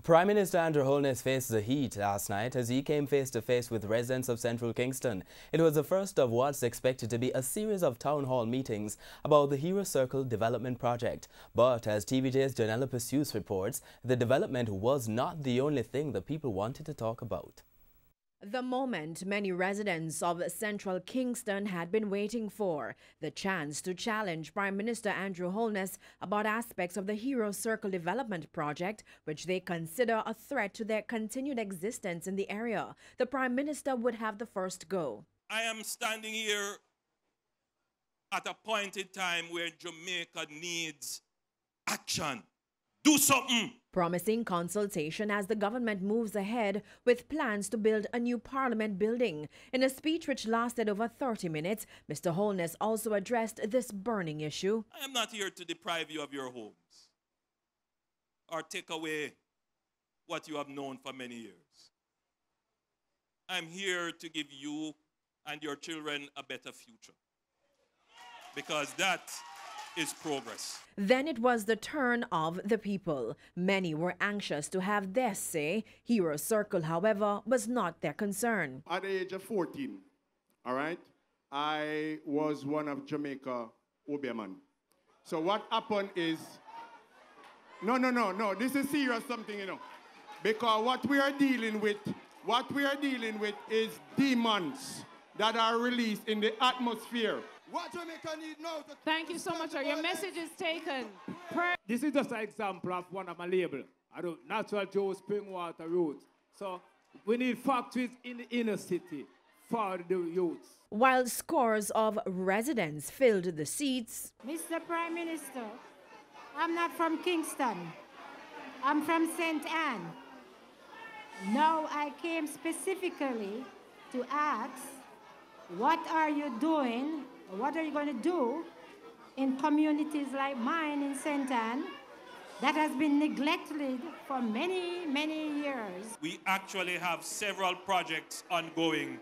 Prime Minister Andrew Holness faced the heat last night as he came face to face with residents of central Kingston. It was the first of what's expected to be a series of town hall meetings about the Hero Circle development project. But as TVJ's Janella Pursues reports, the development was not the only thing the people wanted to talk about. The moment many residents of central Kingston had been waiting for, the chance to challenge Prime Minister Andrew Holness about aspects of the Hero Circle development project, which they consider a threat to their continued existence in the area. The Prime Minister would have the first go. I am standing here at a point in time where Jamaica needs action. Do something! Promising consultation as the government moves ahead with plans to build a new parliament building. In a speech which lasted over 30 minutes, Mr. Holness also addressed this burning issue. I am not here to deprive you of your homes or take away what you have known for many years. I'm here to give you and your children a better future, because that is progress. Then it was the turn of the people. Many were anxious to have their say. Hero Circle, however, was not their concern. At the age of 14, all right, I was one of Jamaica Obeahman. So what happened is, no, this is serious something, you know. Because what we are dealing with is demons that are released in the atmosphere. What Jamaica need now? Thank you so much, sir. Your message is taken. This is just an example of one of my label. I do natural Joe spring water roots. So we need factories in the inner city for the youths. While scores of residents filled the seats, Mr. Prime Minister, I'm not from Kingston. I'm from St. Anne. Now I came specifically to ask, what are you doing? What are you going to do in communities like mine in St. Anne that has been neglected for many, many years? We actually have several projects ongoing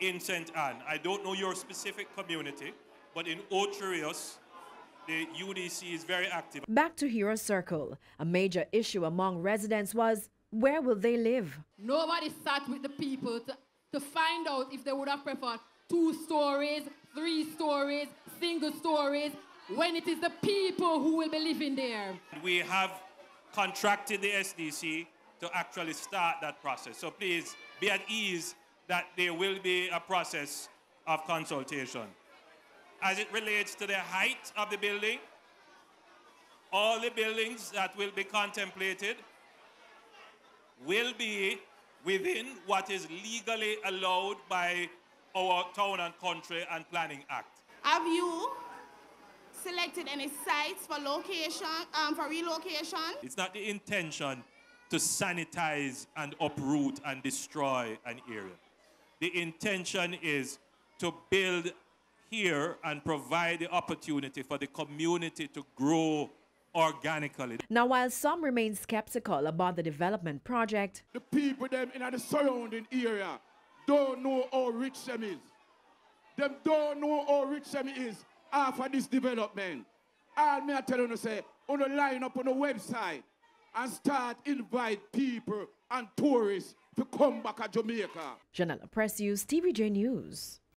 in St. Anne. I don't know your specific community, but in Ocho Rios, the UDC is very active. Back to Hero Circle. A major issue among residents was, where will they live? Nobody sat with the people to find out if they would have preferred 2 stories, 3 stories, single stories, when it is the people who will be living there. We have contracted the SDC to actually start that process. So please be at ease that there will be a process of consultation. As it relates to the height of the building, all the buildings that will be contemplated will be within what is legally allowed by our Town and Country and Planning Act. Have you selected any sites for location, for relocation? It's not the intention to sanitize and uproot and destroy an area. The intention is to build here and provide the opportunity for the community to grow organically. Now, while some remain skeptical about the development project, the people them in the surrounding area don't know how rich them is. Them don't know how rich them is after this development. All me I tell you say, on the line up on the website and start invite people and tourists to come back to Jamaica. Janella Pursues, TVJ News.